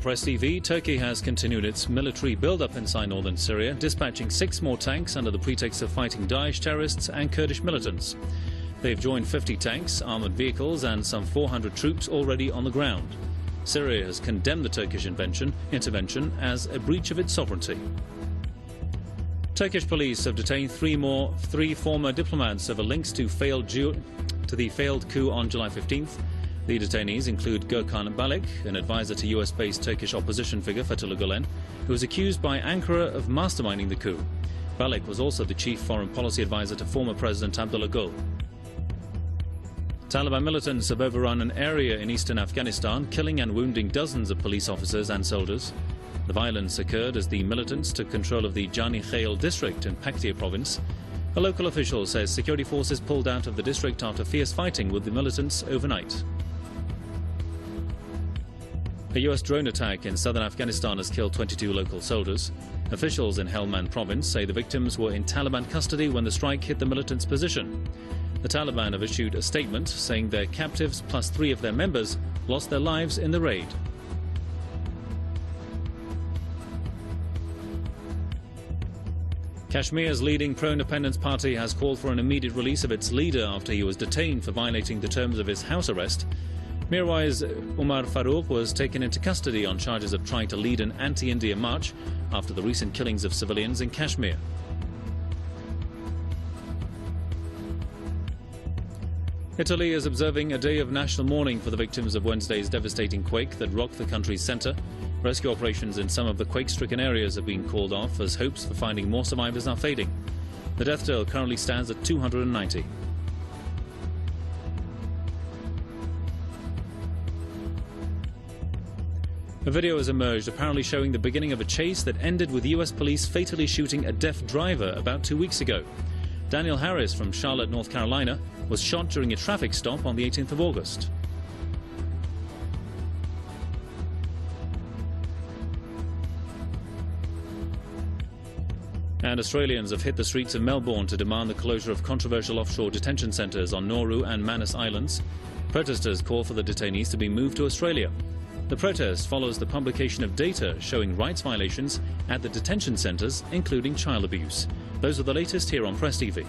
Press TV, Turkey has continued its military build-up inside northern Syria, dispatching 6 more tanks under the pretext of fighting Daesh terrorists and Kurdish militants. They've joined 50 tanks, armoured vehicles and some 400 troops already on the ground. Syria has condemned the Turkish intervention as a breach of its sovereignty. Turkish police have detained three former diplomats over links to the failed coup on July 15th. The detainees include Gökhan Balik, an advisor to US-based Turkish opposition figure Fethullah Gulen, who was accused by Ankara of masterminding the coup. Balik was also the chief foreign policy advisor to former President Abdullah Gül. Taliban militants have overrun an area in eastern Afghanistan, killing and wounding dozens of police officers and soldiers. The violence occurred as the militants took control of the Jani Khail district in Paktia province. A local official says security forces pulled out of the district after fierce fighting with the militants overnight. A US drone attack in southern Afghanistan has killed 22 local soldiers. Officials in Helmand province say the victims were in Taliban custody when the strike hit the militants' position. The Taliban have issued a statement saying their captives plus 3 of their members lost their lives in the raid. Kashmir's leading pro-independence party has called for an immediate release of its leader after he was detained for violating the terms of his house arrest. Mirwais Umar Farouk was taken into custody on charges of trying to lead an anti-India march after the recent killings of civilians in Kashmir. Italy is observing a day of national mourning for the victims of Wednesday's devastating quake that rocked the country's centre. Rescue operations in some of the quake-stricken areas have been called off as hopes for finding more survivors are fading. The death toll currently stands at 290. A video has emerged apparently showing the beginning of a chase that ended with US police fatally shooting a deaf driver about 2 weeks ago. Daniel Harris from Charlotte, North Carolina, was shot during a traffic stop on the 18th of August. And Australians have hit the streets of Melbourne to demand the closure of controversial offshore detention centres on Nauru and Manus Islands. Protesters call for the detainees to be moved to Australia. The protest follows the publication of data showing rights violations at the detention centres, including child abuse. Those are the latest here on Press TV.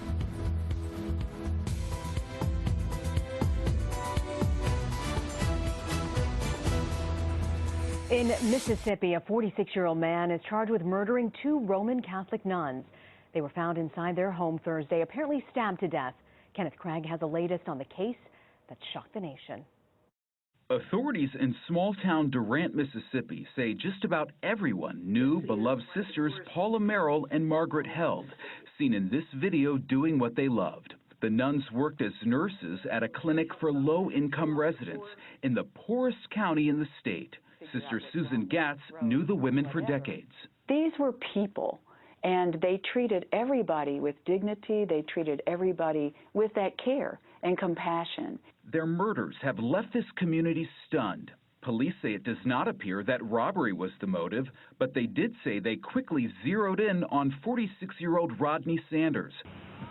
In Mississippi, a 46-year-old man is charged with murdering 2 Roman Catholic nuns. They were found inside their home Thursday, apparently stabbed to death. Kenneth Craig has the latest on the case that shocked the nation. Authorities in small-town Durant, Mississippi say just about everyone knew beloved sisters Paula Merrill and Margaret Held, seen in this video doing what they loved. The nuns worked as nurses at a clinic for low-income residents in the poorest county in the state. Sister Susan Gatz knew the women for decades. These were people, and they treated everybody with dignity. They treated everybody with that care and compassion. Their murders have left this community stunned. Police say it does not appear that robbery was the motive, but they did say they quickly zeroed in on 46-year-old Rodney Sanders.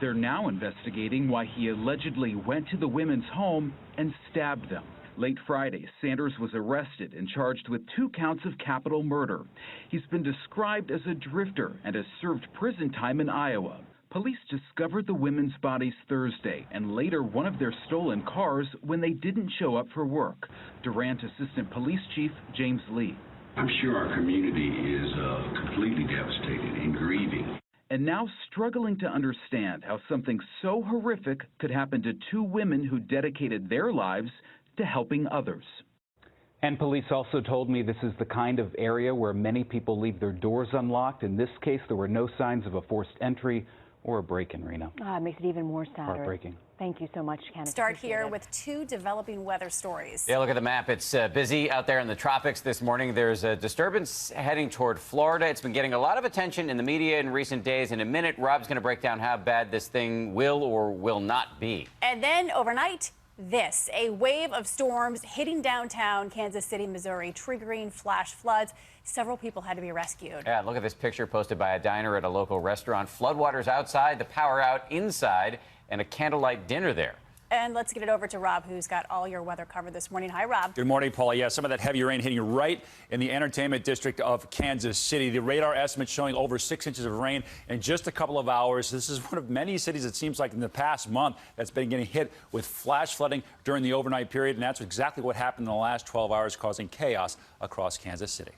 They're now investigating why he allegedly went to the women's home and stabbed them. Late Friday, Sanders was arrested and charged with 2 counts of capital murder. He's been described as a drifter and has served prison time in Iowa. Police discovered the women's bodies Thursday and later one of their stolen cars when they didn't show up for work. Durant Assistant Police Chief James Lee. I'm sure our community is completely devastated and grieving. And now struggling to understand how something so horrific could happen to 2 women who dedicated their lives to helping others. And police also told me this is the kind of area where many people leave their doors unlocked. In this case, there were no signs of a forced entry or a break-in, Rena. It makes it even more sad. Heartbreaking. Thank you so much, Kenneth. Start here with 2 developing weather stories. Yeah, look at the map. It's busy out there in the tropics this morning. There's a disturbance heading toward Florida. It's been getting a lot of attention in the media in recent days. In a minute, Rob's going to break down how bad this thing will or will not be. And then overnight, a wave of storms hitting downtown Kansas City, Missouri, triggering flash floods. Several people had to be rescued. Yeah, look at this picture posted by a diner at a local restaurant. Floodwaters outside, the power out inside, and a candlelight dinner there. And let's get it over to Rob, who's got all your weather covered this morning. Hi, Rob. Good morning, Paula. Yeah, some of that heavy rain hitting right in the entertainment district of Kansas City. The radar estimate showing over 6 inches of rain in just a couple of hours. This is one of many cities, it seems like, in the past month that's been getting hit with flash flooding during the overnight period. And that's exactly what happened in the last 12 hours, causing chaos across Kansas City.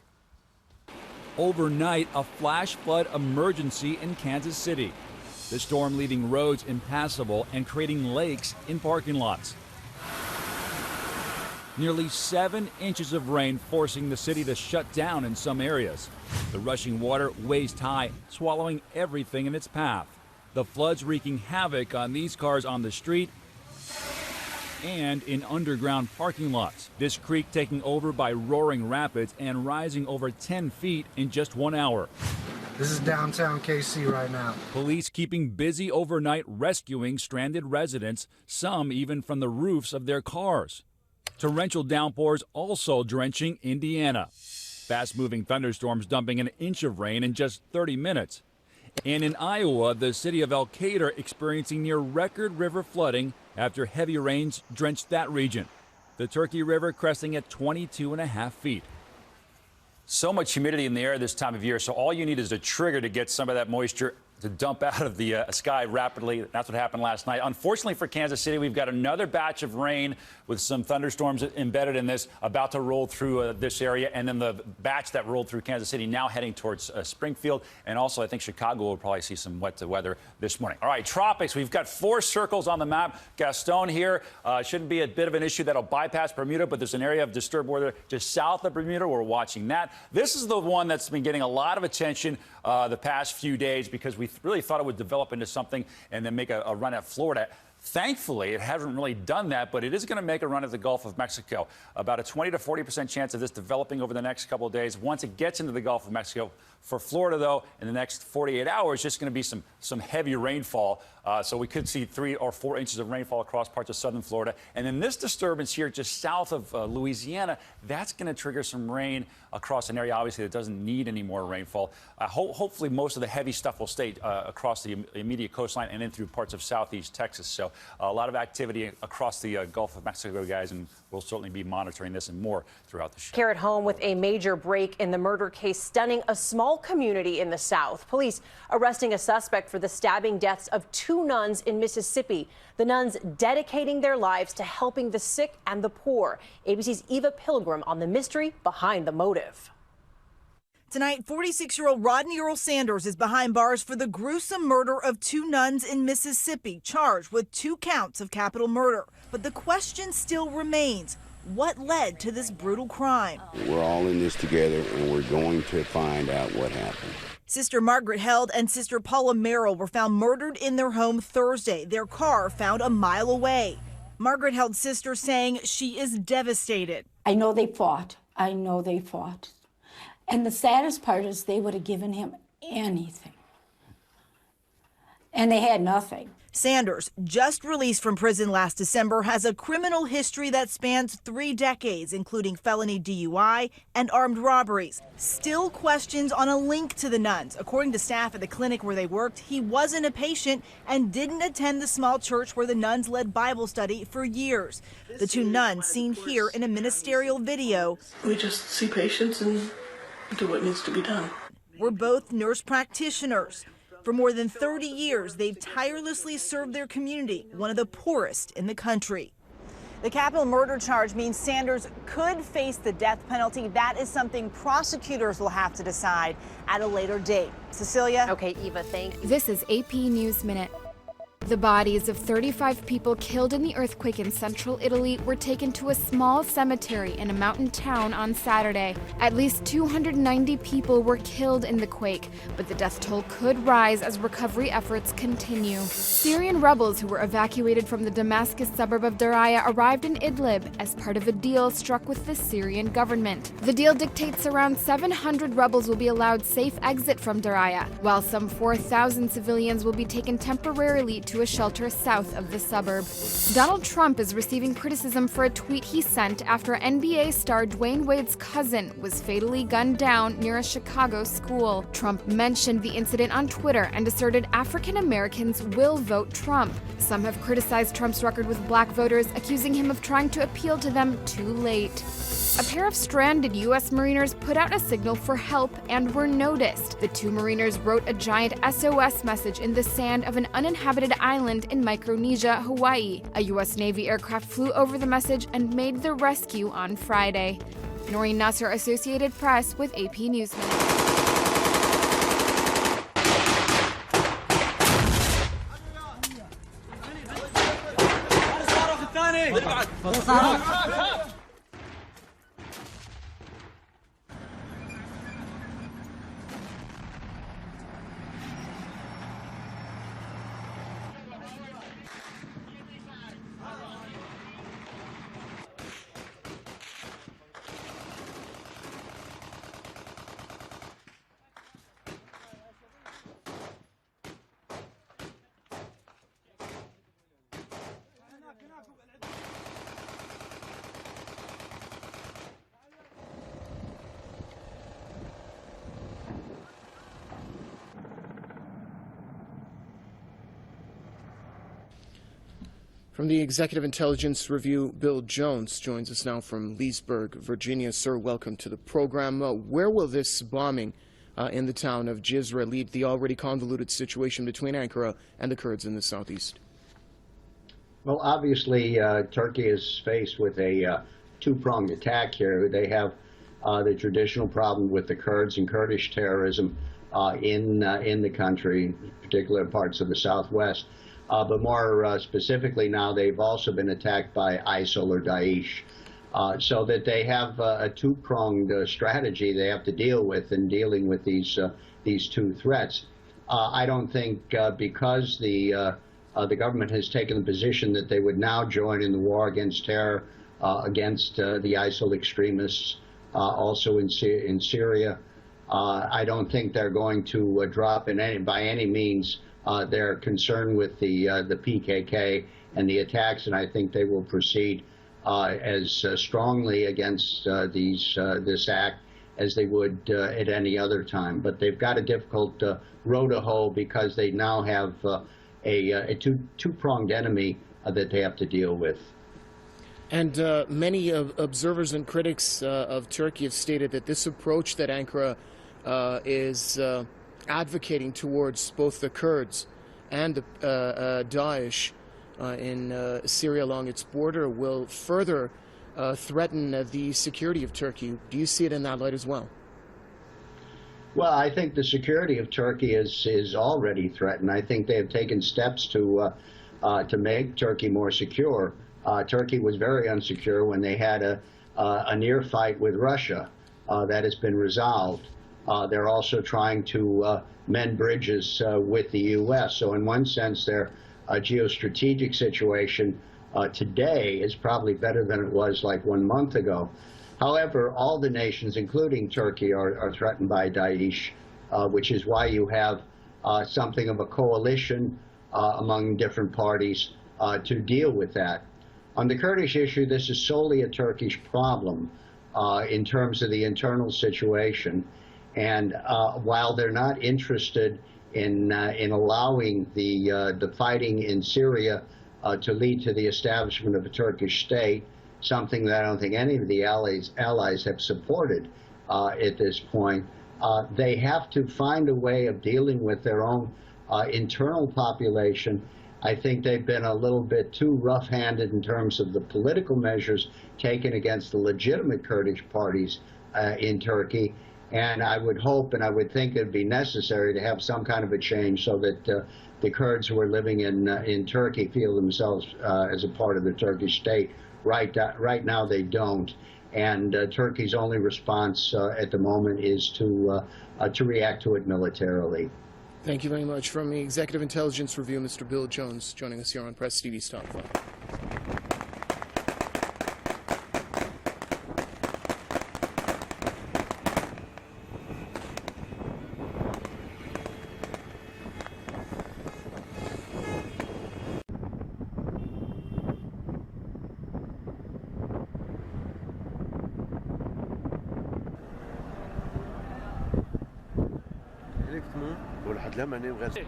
Overnight, a flash flood emergency in Kansas City. The storm leaving roads impassable and creating lakes in parking lots. Nearly 7 inches of rain forcing the city to shut down in some areas. The rushing water waist high, swallowing everything in its path. The floods wreaking havoc on these cars on the street and in underground parking lots. This creek taking over by roaring rapids and rising over 10 feet in just 1 hour. This is downtown KC right now. Police keeping busy overnight rescuing stranded residents, some even from the roofs of their cars. Torrential downpours also drenching Indiana. Fast-moving thunderstorms dumping an inch of rain in just 30 minutes. And in Iowa, the city of Elkader experiencing near-record river flooding after heavy rains drenched that region. The Turkey River cresting at 22.5 feet. So much humidity in the air this time of year, so all you need is a trigger to get some of that moisture to dump out of the sky rapidly. That's what happened last night. Unfortunately for Kansas City, we've got another batch of rain with some thunderstorms embedded in this about to roll through this area, and then the batch that rolled through Kansas City now heading towards Springfield, and also I think Chicago will probably see some wet weather this morning. All right, tropics. We've got 4 circles on the map. Gaston here shouldn't be a bit of an issue that'll bypass Bermuda, but there's an area of disturbed weather just south of Bermuda. We're watching that. This is the one that's been getting a lot of attention the past few days because we really thought it would develop into something and then make a run at Florida. Thankfully, it hasn't really done that, but it is going to make a run at the Gulf of Mexico. About a 20 to 40% chance of this developing over the next couple of days. Once it gets into the Gulf of Mexico, for Florida, though, in the next 48 hours, just going to be some heavy rainfall. So we could see 3 or 4 inches of rainfall across parts of southern Florida. And then this disturbance here just south of Louisiana, that's going to trigger some rain across an area, obviously, that doesn't need any more rainfall. Hopefully, most of the heavy stuff will stay across the immediate coastline and in through parts of southeast Texas. So a lot of activity across the Gulf of Mexico, guys, and we'll certainly be monitoring this and more throughout the show. Here at home with a major break in the murder case stunning a small community in the South. Police arresting a suspect for the stabbing deaths of 2 nuns in Mississippi. The nuns dedicating their lives to helping the sick and the poor. ABC's Eva Pilgrim on the mystery behind the motive. Tonight, 46-year-old Rodney Earl Sanders is behind bars for the gruesome murder of 2 nuns in Mississippi, charged with 2 counts of capital murder. But the question still remains, what led to this brutal crime? We're all in this together, and we're going to find out what happened. Sister Margaret Held and Sister Paula Merrill were found murdered in their home Thursday, their car found a mile away. Margaret Held's sister saying she is devastated. I know they fought. I know they fought. And the saddest part is they would have given him anything. And they had nothing. Sanders, just released from prison last December, has a criminal history that spans 3 decades, including felony DUI and armed robberies. Still questions on a link to the nuns. According to staff at the clinic where they worked, he wasn't a patient and didn't attend the small church where the nuns led Bible study for years. The 2 nuns seen here in a ministerial video. We just see patients and do what needs to be done. We're both nurse practitioners. For more than 30 years, they've tirelessly served their community, one of the poorest in the country. The capital murder charge means Sanders could face the death penalty. That is something prosecutors will have to decide at a later date. Cecilia? Okay, Eva, thank you. This is AP News Minute. The bodies of 35 people killed in the earthquake in central Italy were taken to a small cemetery in a mountain town on Saturday. At least 290 people were killed in the quake, but the death toll could rise as recovery efforts continue. Syrian rebels who were evacuated from the Damascus suburb of Daraya arrived in Idlib as part of a deal struck with the Syrian government. The deal dictates around 700 rebels will be allowed safe exit from Daraya, while some 4,000 civilians will be taken temporarily to to a shelter south of the suburb. Donald Trump is receiving criticism for a tweet he sent after NBA star Dwayne Wade's cousin was fatally gunned down near a Chicago school. Trump mentioned the incident on Twitter and asserted African Americans will vote Trump. Some have criticized Trump's record with black voters, accusing him of trying to appeal to them too late. A pair of stranded U.S. Mariners put out a signal for help and were noticed. The two Mariners wrote a giant SOS message in the sand of an uninhabited island in Micronesia, Hawaii. A U.S. Navy aircraft flew over the message and made the rescue on Friday. Noreen Nasser, Associated Press, with AP News Minute. From the Executive Intelligence Review, Bill Jones joins us now from Leesburg, Virginia. Sir, welcome to the program. Where will this bombing in the town of Jizre lead the already convoluted situation between Ankara and the Kurds in the southeast? Well, obviously, Turkey is faced with a two-pronged attack here. They have the traditional problem with the Kurds and Kurdish terrorism in the country, particular parts of the southwest. But more specifically now, they've also been attacked by ISIL or Daesh, so that they have a two-pronged strategy they have to deal with in dealing with these two threats. I don't think because the government has taken the position that they would now join in the war against terror against the ISIL extremists, also in Syria. I don't think they're going to drop by any means their concern with the PKK and the attacks, and I think they will proceed as strongly against this act as they would at any other time. But they've got a difficult row to hoe because they now have a two-pronged enemy that they have to deal with. And many observers and critics of Turkey have stated that this approach that Ankara is advocating towards both the Kurds and the Daesh in Syria along its border will further threaten the security of Turkey. Do you see it in that light as well? Well, I think the security of Turkey is already threatened. I think they have taken steps to make Turkey more secure. Turkey was very unsecure when they had a near fight with Russia. That has been resolved. They're also trying to mend bridges with the U.S. So in one sense, their geostrategic situation today is probably better than it was like 1 month ago. However, all the nations, including Turkey, are threatened by Daesh, which is why you have something of a coalition among different parties to deal with that. On the Kurdish issue, this is solely a Turkish problem in terms of the internal situation. And while they're not interested in allowing the fighting in Syria to lead to the establishment of a Turkish state, something that I don't think any of the allies have supported at this point, they have to find a way of dealing with their own internal population. I think they've been a little bit too rough-handed in terms of the political measures taken against the legitimate Kurdish parties in Turkey. And I would hope and I would think it would be necessary to have some kind of a change so that the Kurds who are living in Turkey feel themselves as a part of the Turkish state. Right now they don't. And Turkey's only response at the moment is to react to it militarily. Thank you very much. From the Executive Intelligence Review, Mr. Bill Jones joining us here on Press TV's Top 5. directement ولحد الآن ماني مغادر.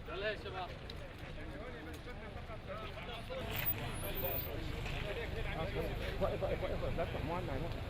يلا يا شباب. واقف لا تفتح معنا.